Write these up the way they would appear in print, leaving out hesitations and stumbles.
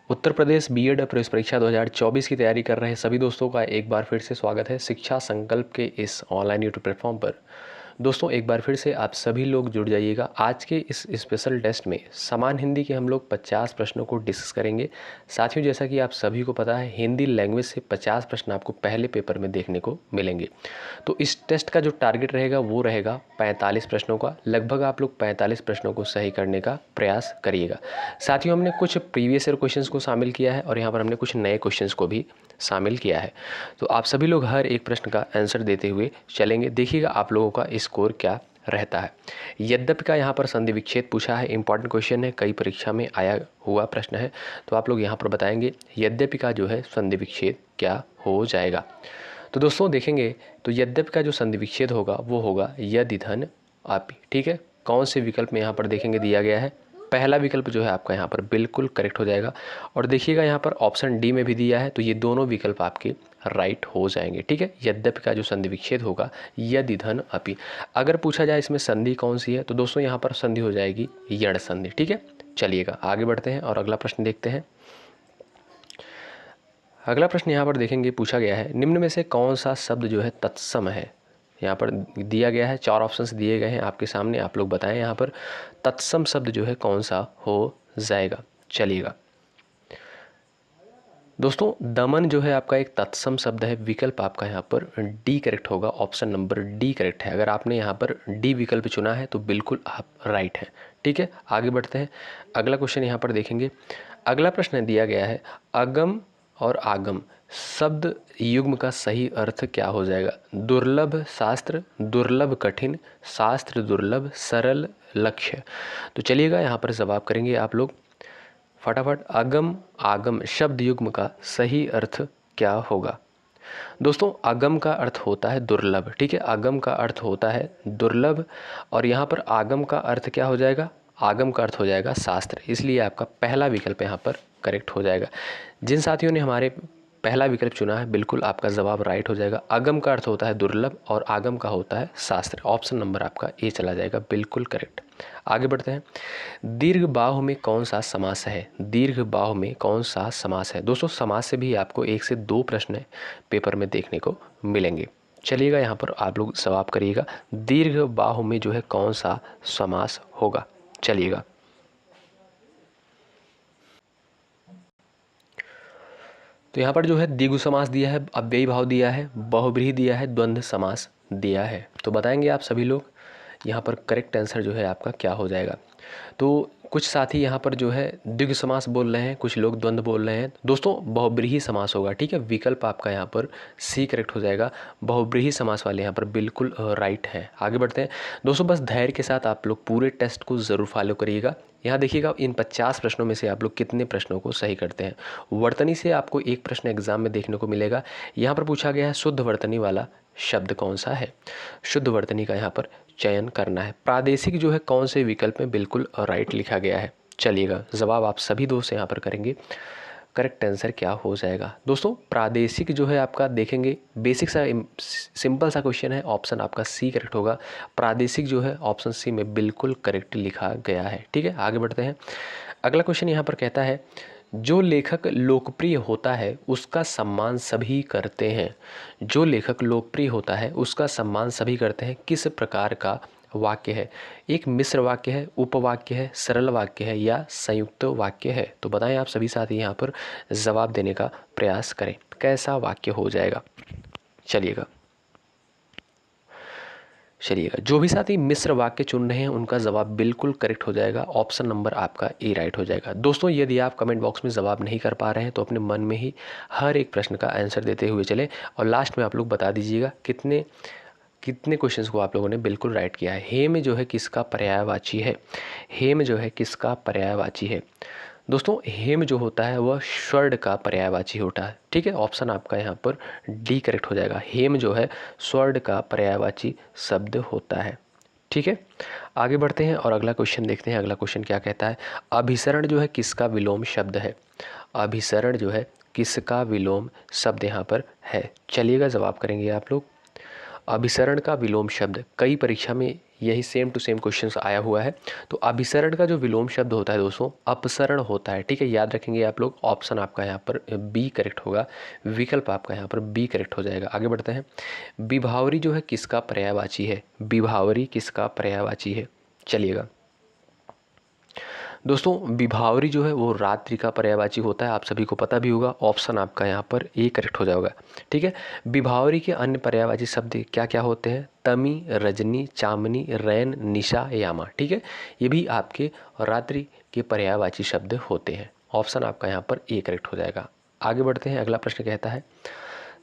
Uttar Pradesh BEd प्रवेश परीक्षा 2024 की तैयारी कर रहे सभी दोस्तों का एक बार फिर से स्वागत है शिक्षा संकल्प के इस ऑनलाइन यूट्यूब प्लेटफॉर्म पर। दोस्तों एक बार फिर से आप सभी लोग जुड़ जाइएगा। आज के इस स्पेशल टेस्ट में समान हिंदी के हम लोग 50 प्रश्नों को डिस्कस करेंगे। साथियों, जैसा कि आप सभी को पता है, हिंदी लैंग्वेज से 50 प्रश्न आपको पहले पेपर में देखने को मिलेंगे। तो इस टेस्ट का जो टारगेट रहेगा वो रहेगा 45 प्रश्नों का। लगभग आप लोग 45 प्रश्नों को सही करने का प्रयास करिएगा। साथियों, हमने कुछ प्रीवियस ईयर क्वेश्चंस को शामिल किया है और यहाँ पर हमने कुछ नए क्वेश्चंस को भी शामिल किया है। तो आप सभी लोग हर एक प्रश्न का आंसर देते हुए चलेंगे। देखिएगा आप लोगों का स्कोर क्या रहता है। यद्यपि का यहाँ पर संधि विच्छेद पूछा है, इंपॉर्टेंट क्वेश्चन है, कई परीक्षा में आया हुआ प्रश्न है। तो आप लोग यहाँ पर बताएंगे यद्यपि का जो है संधि विच्छेद क्या हो जाएगा। तो दोस्तों देखेंगे तो यद्यपि का जो संधि विच्छेद होगा वो होगा यदि धन आपी। ठीक है, कौन से विकल्प में यहाँ पर देखेंगे दिया गया है, पहला विकल्प जो है आपका यहाँ पर बिल्कुल करेक्ट हो जाएगा। और देखिएगा यहाँ पर ऑप्शन डी में भी दिया है, तो ये दोनों विकल्प आपके राइट हो जाएंगे। ठीक है, यद्यपि का जो संधि विच्छेद होगा यदि धन अपि। अगर पूछा जाए इसमें संधि कौन सी है, तो दोस्तों यहाँ पर संधि हो जाएगी यण संधि। ठीक है, चलिएगा आगे बढ़ते हैं और अगला प्रश्न देखते हैं। अगला प्रश्न यहाँ पर देखेंगे पूछा गया है, निम्न में से कौन सा शब्द जो है तत्सम है। यहाँ पर दिया गया है, 4 ऑप्शंस दिए गए हैं आपके सामने, आप लोग बताएं यहाँ पर तत्सम शब्द जो है कौन सा हो जाएगा। चलिएगा दोस्तों, दमन जो है आपका एक तत्सम शब्द है। विकल्प आपका यहाँ पर डी करेक्ट होगा, ऑप्शन नंबर डी करेक्ट है। अगर आपने यहाँ पर डी विकल्प चुना है तो बिल्कुल आप राइट हैं। ठीक है, आगे बढ़ते हैं। अगला क्वेश्चन यहाँ पर देखेंगे। अगला प्रश्न दिया गया है, अगम और आगम शब्द युग्म का सही अर्थ क्या हो जाएगा। दुर्लभ शास्त्र, दुर्लभ कठिन, शास्त्र दुर्लभ, सरल लक्ष्य। तो चलिएगा यहाँ पर जवाब करेंगे आप लोग फटाफट। अगम आगम शब्द युग्म का सही अर्थ क्या होगा। दोस्तों अगम का अर्थ होता है दुर्लभ। ठीक है, अगम का अर्थ होता है दुर्लभ और यहाँ पर आगम का अर्थ क्या हो जाएगा, आगम का अर्थ हो जाएगा शास्त्र। इसलिए आपका पहला विकल्प यहाँ पर करेक्ट हो जाएगा। जिन साथियों ने हमारे पहला विकल्प चुना है बिल्कुल आपका जवाब राइट हो जाएगा। अगम का अर्थ होता है दुर्लभ और आगम का होता है शास्त्र। ऑप्शन नंबर आपका ए चला जाएगा, बिल्कुल करेक्ट। आगे बढ़ते हैं। दीर्घ बाहु में कौन सा समास है। दीर्घ बाहु में कौन सा समास है। दोस्तों समास से भी आपको 1 से 2 प्रश्न पेपर में देखने को मिलेंगे। चलिएगा यहाँ पर आप लोग जवाब करिएगा, दीर्घ बाहु में जो है कौन सा समास होगा। चलिएगा तो यहाँ पर जो है द्विगु समास दिया है, अव्ययी भाव दिया है, बहुब्रीहि दिया है, द्वंद्व समास दिया है। तो बताएंगे आप सभी लोग यहाँ पर करेक्ट आंसर जो है आपका क्या हो जाएगा। तो कुछ साथी यहाँ पर जो है द्विगु समास बोल रहे हैं, कुछ लोग द्वंद्व बोल रहे हैं। दोस्तों बहुब्रीहि समास होगा। ठीक है, विकल्प आपका यहाँ पर सी करेक्ट हो जाएगा। बहुब्रीहि समास वाले यहाँ पर बिल्कुल राइट है। आगे बढ़ते हैं दोस्तों, बस धैर्य के साथ आप लोग पूरे टेस्ट को ज़रूर फॉलो करिएगा। यहाँ देखिएगा इन 50 प्रश्नों में से आप लोग कितने प्रश्नों को सही करते हैं। वर्तनी से आपको एक प्रश्न एग्जाम में देखने को मिलेगा। यहाँ पर पूछा गया है शुद्ध वर्तनी वाला शब्द कौन सा है। शुद्ध वर्तनी का यहाँ पर चयन करना है। प्रादेशिक जो है कौन से विकल्प में बिल्कुल राइट लिखा गया है। चलिएगा जवाब आप सभी दोस्त यहाँ पर करेंगे, करेक्ट आंसर क्या हो जाएगा। दोस्तों प्रादेशिक जो है आपका देखेंगे बेसिक सा सिंपल सा क्वेश्चन है, ऑप्शन आपका सी करेक्ट होगा। प्रादेशिक जो है ऑप्शन सी में बिल्कुल करेक्ट लिखा गया है। ठीक है, आगे बढ़ते हैं। अगला क्वेश्चन यहाँ पर कहता है, जो लेखक लोकप्रिय होता है उसका सम्मान सभी करते हैं। जो लेखक लोकप्रिय होता है उसका सम्मान सभी करते हैं, किस प्रकार का वाक्य है। एक मिश्र वाक्य है, उपवाक्य है, सरल वाक्य है या संयुक्त वाक्य है। तो बताएं आप सभी साथी यहाँ पर जवाब देने का प्रयास करें, कैसा वाक्य हो जाएगा। चलिएगा जो भी साथी मिश्र वाक्य चुन रहे हैं उनका जवाब बिल्कुल करेक्ट हो जाएगा। ऑप्शन नंबर आपका ए राइट हो जाएगा। दोस्तों यदि आप कमेंट बॉक्स में जवाब नहीं कर पा रहे हैं तो अपने मन में ही हर एक प्रश्न का आंसर देते हुए चले और लास्ट में आप लोग बता दीजिएगा कितने क्वेश्चंस को आप लोगों ने बिल्कुल राइट किया है। हेम जो है किसका पर्यायवाची है। हेम जो है किसका पर्यायवाची है। दोस्तों हेम जो होता है वह स्वर्ण का पर्यायवाची होता है। ठीक है, ऑप्शन आपका यहाँ पर डी करेक्ट हो जाएगा। हेम जो है स्वर्ण का पर्यायवाची शब्द होता है। ठीक है, आगे बढ़ते हैं और अगला क्वेश्चन देखते हैं। अगला क्वेश्चन क्या कहता है, अभिसरण जो है किसका विलोम शब्द है। अभिसरण जो है किसका विलोम शब्द यहाँ पर है। चलिएगा जवाब करेंगे आप लोग। अभिसरण का विलोम शब्द, कई परीक्षा में यही सेम टू सेम क्वेश्चन आया हुआ है। तो अभिसरण का जो विलोम शब्द होता है दोस्तों अपसरण होता है। ठीक है, याद रखेंगे आप लोग। ऑप्शन आपका यहाँ पर बी करेक्ट होगा, विकल्प आपका यहाँ पर बी करेक्ट हो जाएगा। आगे बढ़ते हैं। विभावरी जो है किसका पर्यायवाची है? विभावरी किसका पर्यायवाची है? चलिएगा दोस्तों, विभावरी जो है वो रात्रि का पर्यायवाची होता है, आप सभी को पता भी होगा। ऑप्शन आपका यहाँ पर ए करेक्ट हो जाएगा। ठीक है, विभावरी के अन्य पर्यायवाची शब्द क्या क्या होते हैं? तमी, रजनी, चामनी, रैन, निशा, यामा। ठीक है, ये भी आपके रात्रि के पर्यायवाची शब्द होते हैं। ऑप्शन आपका यहाँ पर ए करेक्ट हो जाएगा। आगे बढ़ते हैं। अगला प्रश्न कहता है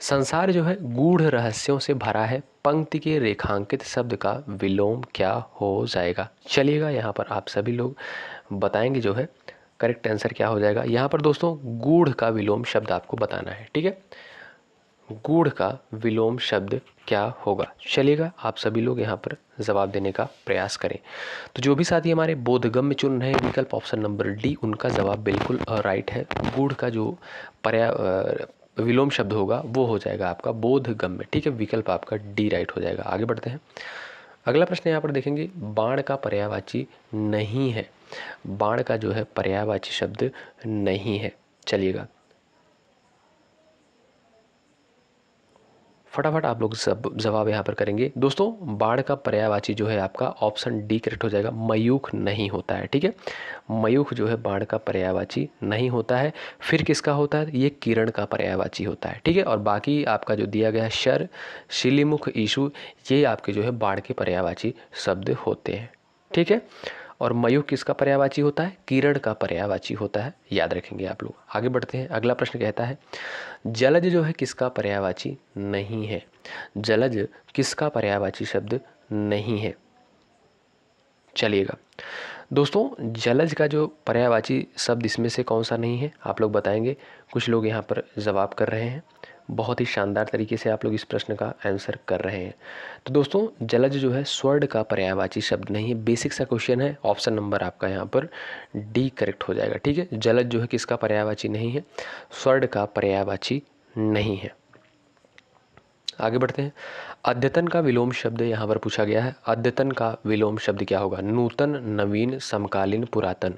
संसार जो है गूढ़ रहस्यों से भरा है, पंक्ति के रेखांकित शब्द का विलोम क्या हो जाएगा? चलिएगा, यहाँ पर आप सभी लोग बताएंगे जो है करेक्ट आंसर क्या हो जाएगा। यहाँ पर दोस्तों गूढ़ का विलोम शब्द आपको बताना है। ठीक है, गूढ़ का विलोम शब्द क्या होगा? चलिएगा, आप सभी लोग यहाँ पर जवाब देने का प्रयास करें। तो जो भी साथी हमारे बोधगम्य चुन रहे हैं विकल्प ऑप्शन नंबर डी, उनका जवाब बिल्कुल राइट है। गूढ़ का जो विलोम शब्द होगा वो हो जाएगा आपका बोधगम्य। ठीक है, विकल्प आपका डी राइट हो जाएगा। आगे बढ़ते हैं। अगला प्रश्न यहाँ पर देखेंगे, बाण का पर्यायवाची नहीं है। बाण का जो है पर्यायवाची शब्द नहीं है। चलिएगा फटाफट आप लोग सब जवाब यहाँ पर करेंगे। दोस्तों बाण का पर्यायवाची जो है आपका ऑप्शन डी करेक्ट हो जाएगा, मयूख नहीं होता है। ठीक है, मयूख जो है बाण का पर्यायवाची नहीं होता है। फिर किसका होता है? ये किरण का पर्यायवाची होता है। ठीक है, और बाकी आपका जो दिया गया है शर, शिलीमुख, ईशु, ये आपके जो है बाण के पर्यायवाची शब्द होते हैं। ठीक है, और मयूख किसका पर्यायवाची होता है? किरण का पर्यायवाची होता है, याद रखेंगे आप लोग। आगे बढ़ते हैं। अगला प्रश्न कहता है जलज जो है किसका पर्यायवाची नहीं है? जलज किसका पर्यायवाची शब्द नहीं है? चलिएगा दोस्तों, जलज का जो पर्यायवाची शब्द इसमें से कौन सा नहीं है आप लोग बताएंगे। कुछ लोग यहाँ पर जवाब कर रहे हैं, बहुत ही शानदार तरीके से आप लोग इस प्रश्न का आंसर कर रहे हैं। तो दोस्तों जलज जो है स्वर्ण का पर्यायवाची शब्द नहीं है। बेसिक सा क्वेश्चन है, ऑप्शन नंबर आपका यहाँ पर डी करेक्ट हो जाएगा। ठीक है, जलज जो है किसका पर्यायवाची नहीं है? स्वर्ण का पर्यायवाची नहीं है। आगे बढ़ते हैं। अद्यतन का विलोम शब्द यहाँ पर पूछा गया है। अद्यतन का विलोम शब्द क्या होगा? नूतन, नवीन, समकालीन, पुरातन।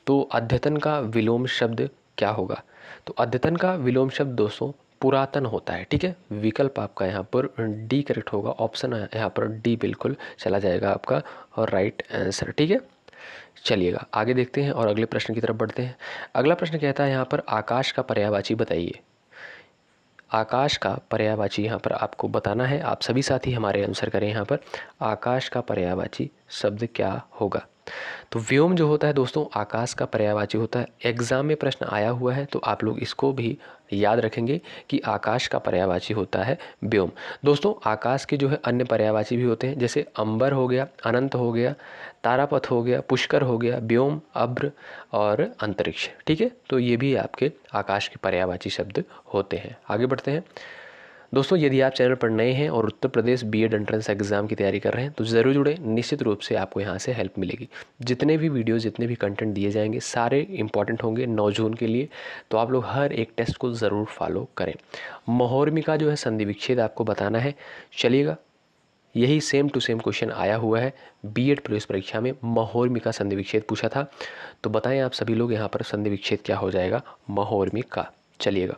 तो अद्यतन का विलोम शब्द क्या होगा? तो अद्यतन का विलोम शब्द दोस्तों पुरातन होता है। ठीक है, विकल्प आपका यहाँ पर डी करेक्ट होगा। ऑप्शन यहाँ पर डी बिल्कुल चला जाएगा आपका और राइट आंसर। ठीक है, चलिएगा आगे देखते हैं और अगले प्रश्न की तरफ बढ़ते हैं। अगला प्रश्न कहता है यहाँ पर आकाश का पर्यायवाची बताइए। आकाश का पर्यायवाची यहाँ पर आपको बताना है। आप सभी साथी हमारे आंसर करें। यहाँ पर आकाश का पर्यायवाची शब्द क्या होगा? तो व्योम जो होता है दोस्तों आकाश का पर्यायवाची होता है। एग्जाम में प्रश्न आया हुआ है तो आप लोग इसको भी याद रखेंगे कि आकाश का पर्यायवाची होता है व्योम। दोस्तों आकाश के जो है अन्य पर्यायवाची भी होते हैं, जैसे अंबर हो गया, अनंत हो गया, तारापथ हो गया, पुष्कर हो गया, व्योम, अभ्र और अंतरिक्ष। ठीक है, तो ये भी आपके आकाश के पर्यायवाची शब्द होते हैं। आगे बढ़ते हैं। दोस्तों यदि आप चैनल पर नए हैं और Uttar Pradesh BEd entrance exam की तैयारी कर रहे हैं तो ज़रूर जुड़े, निश्चित रूप से आपको यहाँ से हेल्प मिलेगी। जितने भी वीडियो, जितने भी कंटेंट दिए जाएंगे सारे इंपॉर्टेंट होंगे 9 जून के लिए, तो आप लोग हर एक टेस्ट को ज़रूर फॉलो करें। महोर्मी का जो है संधि विच्छेद आपको बताना है। चलिएगा, यही सेम टू सेम क्वेश्चन आया हुआ है बीएड प्रवेश परीक्षा में। महोर्मी का संधि विच्छेद पूछा था, तो बताएं आप सभी लोग यहाँ पर संधि विच्छेद क्या हो जाएगा महोर्मी का। चलिएगा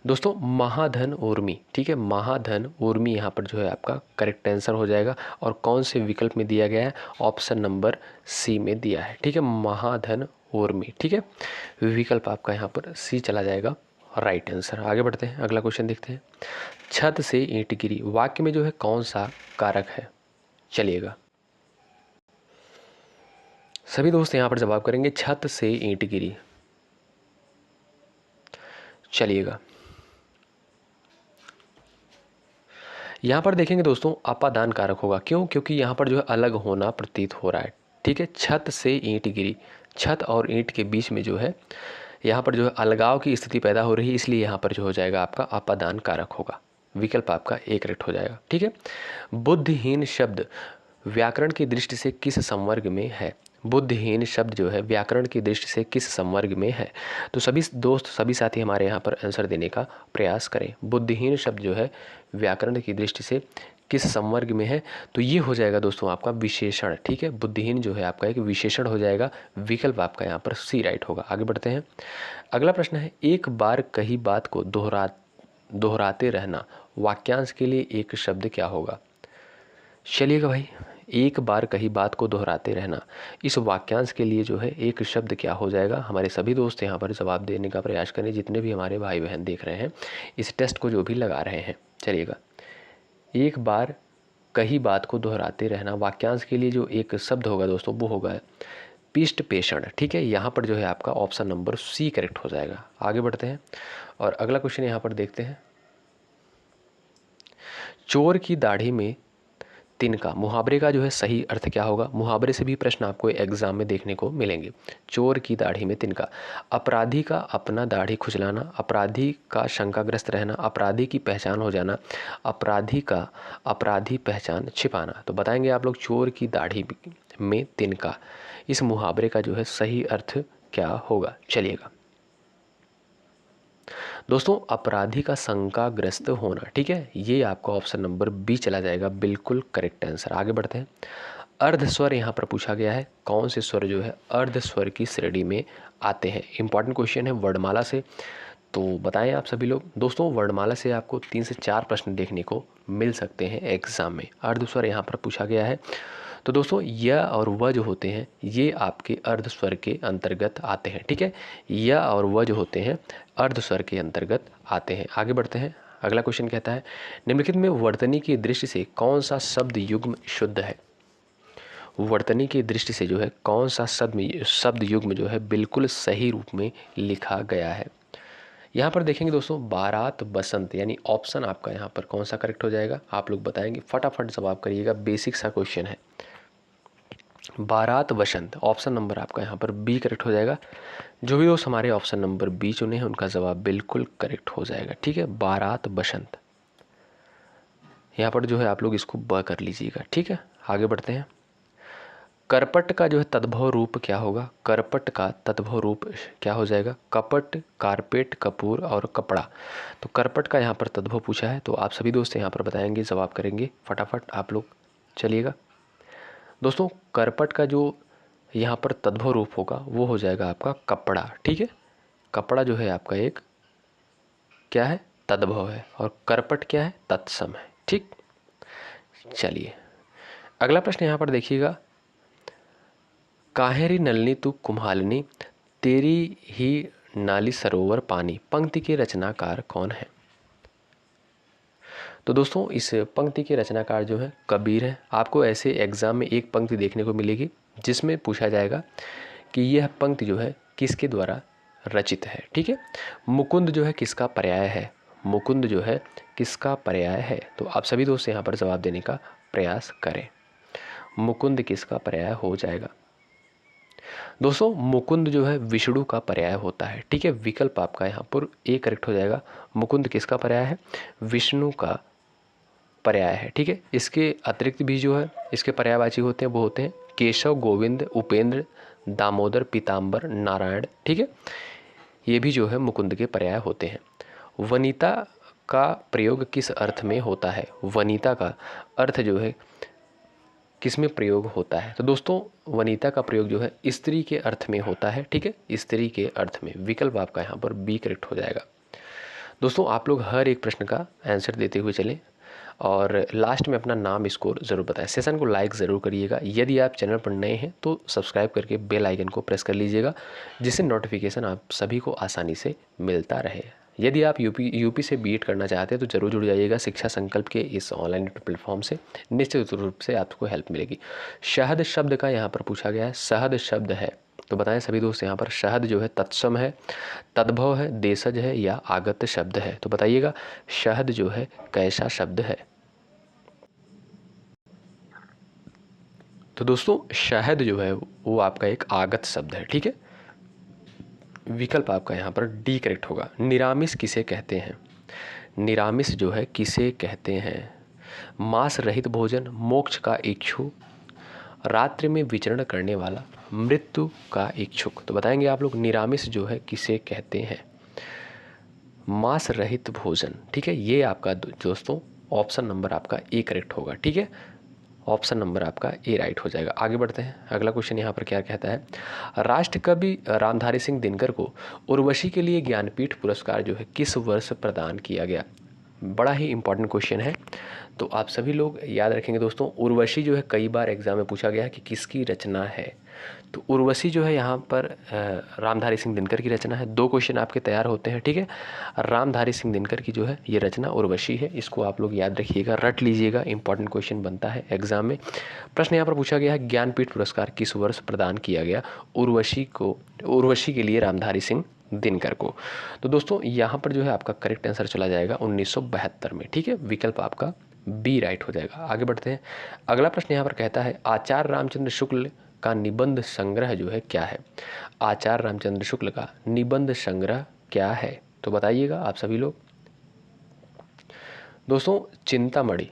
दोस्तों महाधन ऊर्मी। ठीक है, महाधन ऊर्मी यहाँ पर जो है आपका करेक्ट आंसर हो जाएगा। और कौन से विकल्प में दिया गया है? ऑप्शन नंबर सी में दिया है। ठीक है, महाधन ऊर्मी। ठीक है, विकल्प आपका यहाँ पर सी चला जाएगा राइट आंसर। आगे बढ़ते हैं, अगला क्वेश्चन देखते हैं। छत से ईंट गिरी वाक्य में जो है कौन सा कारक है? चलिएगा सभी दोस्त यहाँ पर जवाब करेंगे छत से ईंट गिरी। चलिएगा यहाँ पर देखेंगे दोस्तों अपादान कारक होगा। क्यों? क्योंकि यहाँ पर जो है अलग होना प्रतीत हो रहा है। ठीक है, छत से ईंट गिरी, छत और ईंट के बीच में जो है यहाँ पर जो है अलगाव की स्थिति पैदा हो रही है, इसलिए यहाँ पर जो हो जाएगा आपका अपादान कारक होगा। विकल्प आपका ए करेक्ट हो जाएगा। ठीक है, बुद्धिहीन शब्द व्याकरण की दृष्टि से किस संवर्ग में है? बुद्धिहीन शब्द जो है व्याकरण की दृष्टि से किस संवर्ग में है? तो सभी दोस्त, सभी साथी हमारे यहाँ पर आंसर देने का प्रयास करें। बुद्धिहीन शब्द जो है व्याकरण की दृष्टि से किस संवर्ग में है? तो ये हो जाएगा दोस्तों आपका विशेषण। ठीक है, बुद्धिहीन जो है आपका एक विशेषण हो जाएगा। विकल्प आपका यहाँ पर सी राइट होगा। आगे बढ़ते हैं। अगला प्रश्न है, एक बार कही बात को दोहराते रहना वाक्यांश के लिए एक शब्द क्या होगा? चलिएगा भाई, एक बार कही बात को दोहराते रहना, इस वाक्यांश के लिए जो है एक शब्द क्या हो जाएगा? हमारे सभी दोस्त यहाँ पर जवाब देने का प्रयास करें, जितने भी हमारे भाई बहन देख रहे हैं इस टेस्ट को, जो भी लगा रहे हैं। चलिएगा, एक बार कही बात को दोहराते रहना वाक्यांश के लिए जो एक शब्द होगा दोस्तों वो होगा पृष्ठ पेषण। ठीक है, यहाँ पर जो है आपका ऑप्शन नंबर सी करेक्ट हो जाएगा। आगे बढ़ते हैं और अगला क्वेश्चन यहाँ पर देखते हैं। चोर की दाढ़ी में तिनका, मुहावरे का जो है सही अर्थ क्या होगा? मुहावरे से भी प्रश्न आपको एग्जाम में देखने को मिलेंगे। चोर की दाढ़ी में तिनका, अपराधी का अपना दाढ़ी खुजलाना, अपराधी का शंकाग्रस्त रहना, अपराधी की पहचान हो जाना, अपराधी का अपराधी पहचान छिपाना। तो बताएंगे आप लोग, चोर की दाढ़ी में तिनका, इस मुहावरे का जो है सही अर्थ क्या होगा? चलिएगा दोस्तों, अपराधी का शंकाग्रस्त होना। ठीक है, ये आपका ऑप्शन नंबर बी चला जाएगा, बिल्कुल करेक्ट आंसर। आगे बढ़ते हैं। अर्ध स्वर यहाँ पर पूछा गया है, कौन से स्वर जो है अर्ध स्वर की श्रेणी में आते हैं? इंपॉर्टेंट क्वेश्चन है वर्णमाला से। तो बताएं आप सभी लोग। दोस्तों, वर्णमाला से आपको 3 से 4 प्रश्न देखने को मिल सकते हैं एग्जाम में। अर्ध स्वर यहाँ पर पूछा गया है। तो दोस्तों, य और व जो होते हैं ये आपके अर्ध स्वर के अंतर्गत आते हैं। ठीक है, य और व जो होते हैं अर्ध स्वर के अंतर्गत आते हैं। आगे बढ़ते हैं। अगला क्वेश्चन कहता है, निम्नलिखित में वर्तनी की दृष्टि से कौन सा शब्द युग्म शुद्ध है? वर्तनी की दृष्टि से जो है कौन सा शब्द युग्म जो है बिल्कुल सही रूप में लिखा गया है? यहाँ पर देखेंगे दोस्तों, बारात बसंत, यानी ऑप्शन आपका यहाँ पर कौन सा करेक्ट हो जाएगा? आप लोग बताएंगे, फटाफट जवाब करिएगा, बेसिक सा क्वेश्चन है। बारात बसंत, ऑप्शन नंबर आपका यहाँ पर बी करेक्ट हो जाएगा। जो भी दोस्त हमारे ऑप्शन नंबर बी चुने हैं उनका जवाब बिल्कुल करेक्ट हो जाएगा। ठीक है, बारात बसंत, यहाँ पर जो है आप लोग इसको ब कर लीजिएगा। ठीक है, आगे बढ़ते हैं। करपट का जो है तद्भव रूप क्या होगा? करपट का तद्भव रूप क्या हो जाएगा? कपट, कारपेट, कपूर और कपड़ा। तो करपट का यहाँ पर तद्भव पूछा है, तो आप सभी दोस्त यहाँ पर बताएंगे, जवाब करेंगे फटाफट आप लोग। चलिएगा दोस्तों, करपट का जो यहाँ पर तद्भव रूप होगा वो हो जाएगा आपका कपड़ा। ठीक है, कपड़ा जो है आपका एक क्या है? तद्भव है, और करपट क्या है? तत्सम है। ठीक, चलिए अगला प्रश्न यहाँ पर देखिएगा। काहेरी नलनी तू कुम्हालनी, तेरी ही नाली सरोवर पानी, पंक्ति के रचनाकार कौन है? तो दोस्तों, इस पंक्ति के रचनाकार जो है कबीर है। आपको ऐसे एग्जाम में एक पंक्ति देखने को मिलेगी जिसमें पूछा जाएगा कि यह पंक्ति जो है किसके द्वारा रचित है। ठीक है, मुकुंद जो है किसका पर्याय है? मुकुंद जो है किसका पर्याय है? तो आप सभी दोस्त यहाँ पर जवाब देने का प्रयास करें। मुकुंद किसका पर्याय हो जाएगा? दोस्तों, मुकुंद जो है विष्णु का पर्याय होता है। ठीक है, विकल्प आपका यहाँ पर ए करेक्ट हो जाएगा। मुकुंद किसका पर्याय है? विष्णु का पर्याय है। ठीक है, इसके अतिरिक्त भी जो है इसके पर्यायवाची होते हैं, वो होते हैं केशव, गोविंद, उपेंद्र, दामोदर, पीताम्बर, नारायण। ठीक है, ये भी जो है मुकुंद के पर्याय होते हैं। वनिता का प्रयोग किस अर्थ में होता है? वनिता का अर्थ जो है किस में प्रयोग होता है? तो दोस्तों, वनिता का प्रयोग जो है स्त्री के अर्थ में होता है। ठीक है, स्त्री के अर्थ में। विकल्प आपका यहाँ पर बी करेक्ट हो जाएगा। दोस्तों, आप लोग हर एक प्रश्न का आंसर देते हुए चलें और लास्ट में अपना नाम, स्कोर ज़रूर बताएं। सेशन को लाइक ज़रूर करिएगा। यदि आप चैनल पर नए हैं तो सब्सक्राइब करके बेल आइकन को प्रेस कर लीजिएगा, जिससे नोटिफिकेशन आप सभी को आसानी से मिलता रहे। यदि आप यूपी से बीएड करना चाहते हैं तो ज़रूर जुड़ जाइएगा शिक्षा संकल्प के इस ऑनलाइन प्लेटफॉर्म से। निश्चित रूप से आपको हेल्प मिलेगी। शहद शब्द का यहाँ पर पूछा गया है, शहद शब्द है, तो बताएं सभी दोस्त यहाँ पर शहद जो है तत्सम है, तद्भव है, देशज है या आगत शब्द है? तो बताइएगा शहद जो है कैसा शब्द है? तो दोस्तों, शहद जो है वो आपका एक आगत शब्द है। ठीक है, विकल्प आपका यहाँ पर डी करेक्ट होगा। निरामिष किसे कहते हैं? निरामिष जो है किसे कहते हैं? मांस रहित भोजन, मोक्ष का इच्छु, रात्रि में विचरण करने वाला, मृत्यु का इच्छुक। तो बताएंगे आप लोग निरामिष जो है किसे कहते हैं? मांस रहित भोजन। ठीक है, ये आपका दोस्तों ऑप्शन नंबर आपका ए करेक्ट होगा। ठीक है, ऑप्शन नंबर आपका ए राइट हो जाएगा। आगे बढ़ते हैं, अगला क्वेश्चन यहाँ पर क्या कहता है? राष्ट्रकवि रामधारी सिंह दिनकर को उर्वशी के लिए ज्ञानपीठ पुरस्कार जो है किस वर्ष प्रदान किया गया? बड़ा ही इंपॉर्टेंट क्वेश्चन है, तो आप सभी लोग याद रखेंगे दोस्तों। उर्वशी जो है कई बार एग्जाम में पूछा गया है कि किसकी रचना है। तो उर्वशी जो है यहाँ पर रामधारी सिंह दिनकर की रचना है। 2 क्वेश्चन आपके तैयार होते हैं। ठीक है, रामधारी सिंह दिनकर की जो है ये रचना उर्वशी है, इसको आप लोग याद रखिएगा, रट लीजिएगा, इंपॉर्टेंट क्वेश्चन बनता है एग्जाम में। प्रश्न यहाँ पर पूछा गया है ज्ञानपीठ पुरस्कार किस वर्ष प्रदान किया गया उर्वशी के लिए रामधारी सिंह दिनकर को? तो दोस्तों यहाँ पर जो है आपका करेक्ट आंसर चला जाएगा 1972 में। ठीक है, विकल्प आपका बी राइट हो जाएगा। आगे बढ़ते हैं, अगला प्रश्न यहाँ पर कहता है आचार्य रामचंद्र शुक्ल का निबंध संग्रह जो है क्या है? आचार्य रामचंद्र शुक्ल का निबंध संग्रह क्या है? तो बताइएगा आप सभी लोग। दोस्तों चिंतामणि,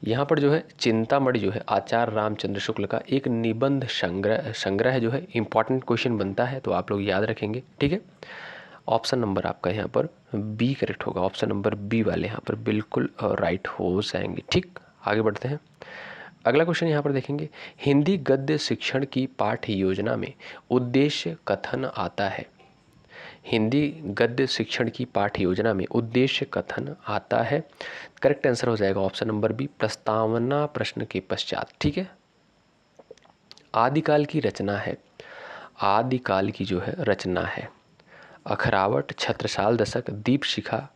यहाँ पर जो है चिंतामणि जो है आचार्य रामचंद्र शुक्ल का एक निबंध संग्रह जो है इंपॉर्टेंट क्वेश्चन बनता है, तो आप लोग याद रखेंगे। ठीक है, ऑप्शन नंबर आपका यहाँ पर बी करेक्ट होगा। ऑप्शन नंबर बी वाले यहाँ पर बिल्कुल राइट हो जाएंगे। ठीक, आगे बढ़ते हैं, अगला क्वेश्चन यहाँ पर देखेंगे। हिंदी गद्य शिक्षण की पाठ्य योजना में उद्देश्य कथन आता है। हिंदी गद्य शिक्षण की पाठ्य योजना में उद्देश्य कथन आता है। करेक्ट आंसर हो जाएगा ऑप्शन नंबर बी, प्रस्तावना प्रश्न के पश्चात। ठीक है, आदिकाल की रचना है, आदिकाल की जो है रचना है अखरावट, छत्रसाल दशक, दीपशिखा,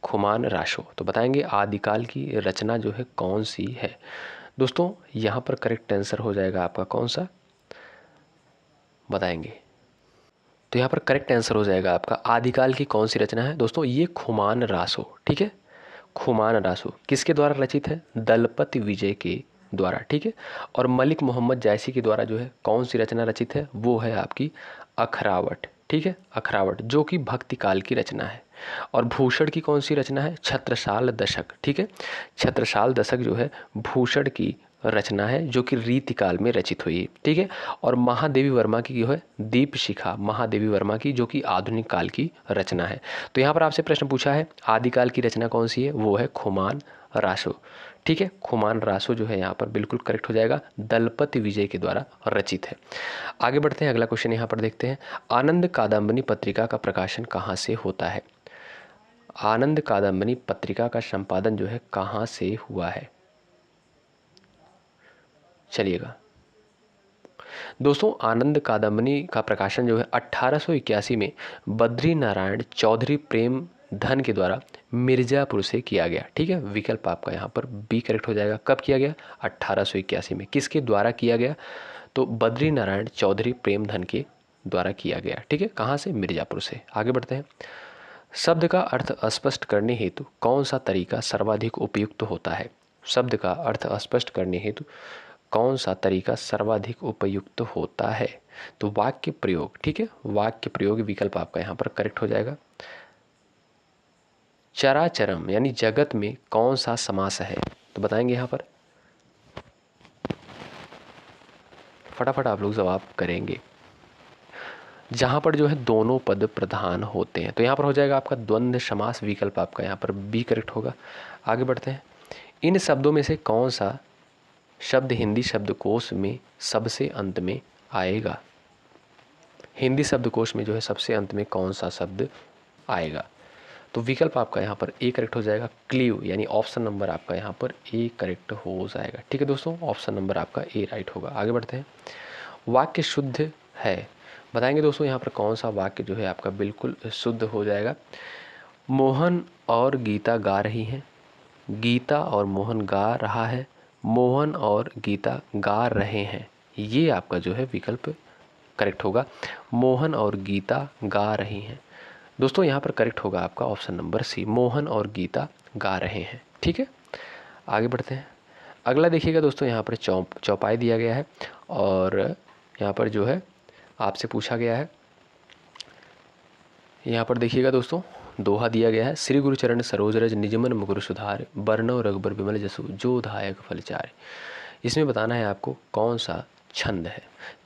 खुमान रासो। तो बताएंगे आदिकाल की रचना जो है कौन सी है? दोस्तों यहाँ पर करेक्ट आंसर हो जाएगा आपका कौन सा, बताएंगे? तो यहाँ पर करेक्ट आंसर हो जाएगा आपका आदिकाल की कौन सी रचना है? दोस्तों ये खुमान रासो। ठीक है, खुमान रासो किसके द्वारा रचित है? दलपति विजय के द्वारा। ठीक है, और मलिक मोहम्मद जायसी के द्वारा जो है कौन सी रचना रचित है? वो है आपकी अखरावट। ठीक है, अखरावट जो कि भक्ति काल की रचना है। और भूषण की कौन सी रचना है? छत्रसाल दशक। ठीक है, छत्रसाल दशक जो है भूषण की रचना है जो कि रीतिकाल में रचित हुई। ठीक है, और महादेवी वर्मा की जो है दीपशिखा, महादेवी वर्मा की जो कि आधुनिक काल की रचना है। तो यहाँ पर आपसे प्रश्न पूछा है आदिकाल की रचना कौन सी है? वो है खुमान रासो। ठीक है, खुमान रासो जो है यहाँ पर बिल्कुल करेक्ट हो जाएगा, दलपति विजय के द्वारा रचित है। आगे बढ़ते हैं, अगला क्वेश्चन यहाँ पर देखते हैं। आनंद कादम्बनी पत्रिका का प्रकाशन कहाँ से होता है? आनंद कादम्बनी पत्रिका का संपादन जो है कहाँ से हुआ है? चलिएगा दोस्तों, आनंद कादम्बनी का प्रकाशन जो है 1881 में बद्री नारायण चौधरी प्रेम धन के द्वारा मिर्जापुर से किया गया। ठीक है, विकल्प आपका यहाँ पर बी करेक्ट हो जाएगा। कब किया गया? 1881 में। किसके द्वारा किया गया? तो बद्री नारायण चौधरी प्रेम धन के द्वारा किया गया। ठीक है, कहाँ से? मिर्जापुर से। आगे बढ़ते हैं, शब्द का अर्थ स्पष्ट करने हेतु कौन सा तरीका सर्वाधिक उपयुक्त होता है? शब्द का अर्थ स्पष्ट करने हेतु कौन सा तरीका सर्वाधिक उपयुक्त होता है? तो वाक्य प्रयोग। ठीक है, वाक्य प्रयोग विकल्प आपका यहाँ पर करेक्ट हो जाएगा। चराचरम यानी जगत में कौन सा समास है? तो बताएंगे यहाँ पर, फटाफट आप लोग जवाब करेंगे। जहाँ पर जो है दोनों पद प्रधान होते हैं, तो यहाँ पर हो जाएगा आपका द्वंद्व समास, विकल्प आपका यहाँ पर बी करेक्ट होगा। आगे बढ़ते हैं, इन शब्दों में से कौन सा शब्द हिंदी शब्दकोश में सबसे अंत में आएगा? हिंदी शब्दकोश में जो है सबसे अंत में कौन सा शब्द आएगा? तो विकल्प आपका यहाँ पर ए करेक्ट हो जाएगा, क्लीव, यानी ऑप्शन नंबर आपका यहाँ पर ए करेक्ट हो जाएगा। ठीक है दोस्तों, ऑप्शन नंबर आपका ए राइट होगा। आगे बढ़ते हैं, वाक्य शुद्ध है, बताएंगे दोस्तों यहाँ पर कौन सा वाक्य जो है आपका बिल्कुल शुद्ध हो जाएगा? मोहन और गीता गा रही हैं, गीता और मोहन गा रहा है, मोहन और गीता गा रहे हैं, ये आपका जो है विकल्प करेक्ट होगा। मोहन और गीता गा रही हैं। दोस्तों यहाँ पर करेक्ट होगा आपका ऑप्शन नंबर सी, मोहन और गीता गा रहे हैं। ठीक है, आगे बढ़ते हैं, अगला देखिएगा दोस्तों, यहाँ पर चौपाई दिया गया है और यहाँ पर जो है आपसे पूछा गया है, यहाँ पर देखिएगा दोस्तों दोहा दिया गया है, श्री गुरु चरण सरोज रज निजमन मुकुर सुधार, बरनव रघुबर विमल जसु जो धायक फल चारे। इसमें बताना है आपको कौन सा छंद है।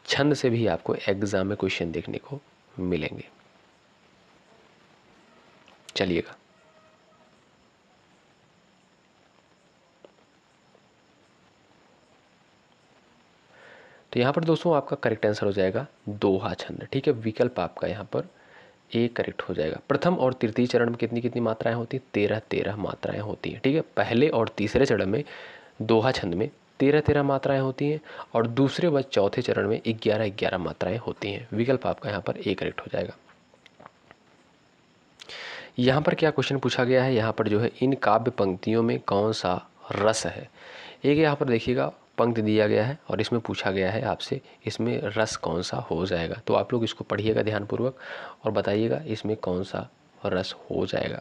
छंद से भी आपको एग्जाम में क्वेश्चन देखने को मिलेंगे। चलिएगा, तो यहाँ पर दोस्तों आपका करेक्ट आंसर हो जाएगा दोहा छंद। ठीक है, विकल्प आपका यहाँ पर ए करेक्ट हो जाएगा। प्रथम और तृतीय चरण में कितनी कितनी मात्राएं होती हैं? 13 मात्राएं होती हैं। ठीक है, पहले और तीसरे चरण में दोहा छंद में 13 मात्राएं होती हैं और दूसरे व चौथे चरण में 11 मात्राएं होती हैं। विकल्प आपका यहाँ पर ए करेक्ट हो जाएगा। यहाँ पर क्या क्वेश्चन पूछा गया है? यहाँ पर जो है इन काव्य पंक्तियों में कौन सा रस है? एक यहाँ पर देखिएगा पंक्ति दिया गया है और इसमें पूछा गया है आपसे इसमें रस कौन सा हो जाएगा। तो आप लोग इसको पढ़िएगा ध्यानपूर्वक और बताइएगा इसमें कौन सा रस हो जाएगा।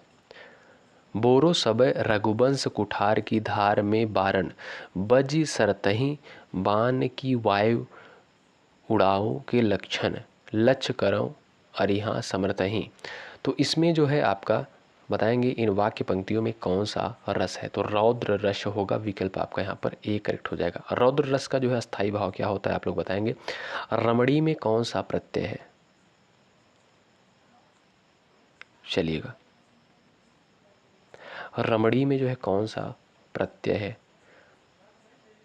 बोरो सबय रघुवंश कुठार की धार में बारन, बज सरतहि बाण की वायु उड़ाओ के लक्षण, लक्ष्य करो अरिहा समरतहि। तो इसमें जो है आपका बताएंगे इन वाक्य पंक्तियों में कौन सा रस है? तो रौद्र रस होगा। विकल्प आपका यहाँ पर ए करेक्ट हो जाएगा। रौद्र रस का जो है अस्थाई भाव क्या होता है आप लोग बताएंगे। रमणी में कौन सा प्रत्यय है? चलिएगा, रमणी में जो है कौन सा प्रत्यय है?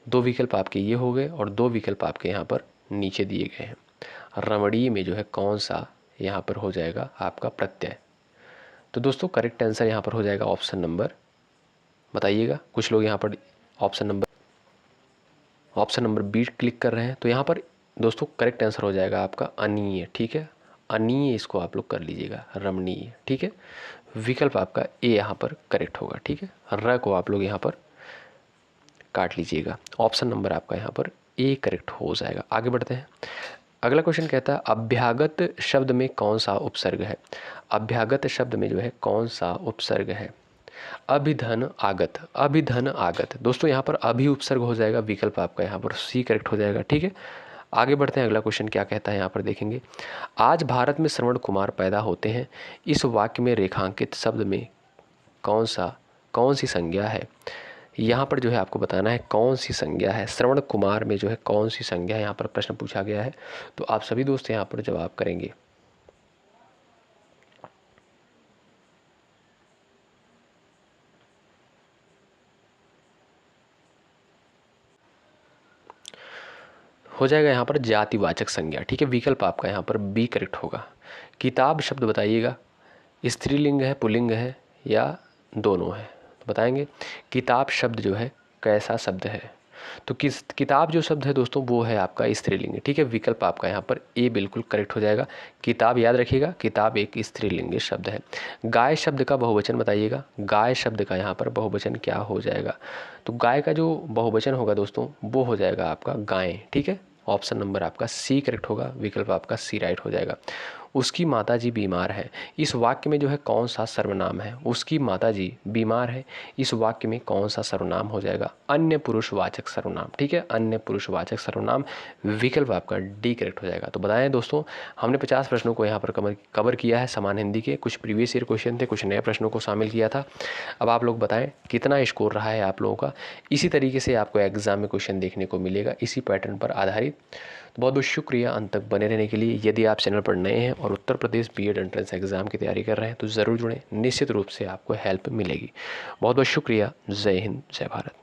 दो विकल्प आपके ये हो गए और दो विकल्प आपके यहाँ पर नीचे दिए गए हैं। रमणी में जो है कौन सा यहाँ पर हो जाएगा आपका प्रत्यय? तो दोस्तों करेक्ट आंसर यहाँ पर हो जाएगा ऑप्शन नंबर, बताइएगा। कुछ लोग यहाँ पर ऑप्शन नंबर बी क्लिक कर रहे हैं। तो यहाँ पर दोस्तों करेक्ट आंसर हो जाएगा आपका अनीय। ठीक है, अनीय इसको आप लोग कर लीजिएगा, रमणीय। ठीक है, विकल्प आपका ए यहाँ पर करेक्ट होगा। ठीक है, र को आप लोग यहाँ पर काट लीजिएगा। ऑप्शन नंबर आपका यहाँ पर ए करेक्ट हो जाएगा। आगे बढ़ते हैं। अगला क्वेश्चन कहता है अभ्यागत शब्द में कौन सा उपसर्ग है? अभ्यागत शब्द में जो है कौन सा उपसर्ग है? अभिधन आगत, अभिधन आगत। दोस्तों यहाँ पर अभी उपसर्ग हो जाएगा। विकल्प आपका यहाँ पर सी करेक्ट हो जाएगा। ठीक है, आगे बढ़ते हैं। अगला क्वेश्चन क्या कहता है यहाँ पर देखेंगे। आज भारत में श्रवण कुमार पैदा होते हैं। इस वाक्य में रेखांकित शब्द में कौन सी संज्ञा है? यहाँ पर जो है आपको बताना है कौन सी संज्ञा है। श्रवण कुमार में जो है कौन सी संज्ञा है, यहाँ पर प्रश्न पूछा गया है। तो आप सभी दोस्त यहाँ पर जवाब करेंगे। हो जाएगा यहाँ पर जातिवाचक संज्ञा। ठीक है, विकल्प आपका यहाँ पर बी करेक्ट होगा। किताब शब्द बताइएगा स्त्रीलिंग है, पुल्लिंग है या दोनों है? तो बताएंगे किताब शब्द जो है कैसा शब्द है? तो किताब जो शब्द है दोस्तों वो है आपका स्त्रीलिंग। ठीक है, विकल्प आपका यहाँ पर ए बिल्कुल करेक्ट हो जाएगा। किताब याद रखिएगा, किताब एक स्त्रीलिंग शब्द है। गाय शब्द का बहुवचन बताइएगा। गाय शब्द का यहाँ पर बहुवचन क्या हो जाएगा? तो गाय का जो बहुवचन होगा दोस्तों वो हो जाएगा आपका गायें। ठीक है, ऑप्शन नंबर आपका सी करेक्ट होगा। विकल्प आपका सी राइट हो जाएगा। उसकी माताजी बीमार है। इस वाक्य में जो है कौन सा सर्वनाम है? उसकी माताजी बीमार है, इस वाक्य में कौन सा सर्वनाम हो जाएगा? अन्य पुरुषवाचक सर्वनाम। ठीक है, अन्य पुरुषवाचक सर्वनाम। विकल्प आपका डी करेक्ट हो जाएगा। तो बताएं दोस्तों हमने 50 प्रश्नों को यहाँ पर कवर किया है समान हिंदी के। कुछ प्रीवियस ईयर क्वेश्चन थे, कुछ नए प्रश्नों को शामिल किया था। अब आप लोग बताएं कितना स्कोर रहा है आप लोगों का। इसी तरीके से आपको एग्जाम में क्वेश्चन देखने को मिलेगा इसी पैटर्न पर आधारित। बहुत बहुत शुक्रिया अंत तक बने रहने के लिए। यदि आप चैनल पर नए हैं और Uttar Pradesh BEd entrance exam की तैयारी कर रहे हैं तो ज़रूर जुड़ें, निश्चित रूप से आपको हेल्प मिलेगी। बहुत बहुत शुक्रिया। जय हिंद, जय भारत।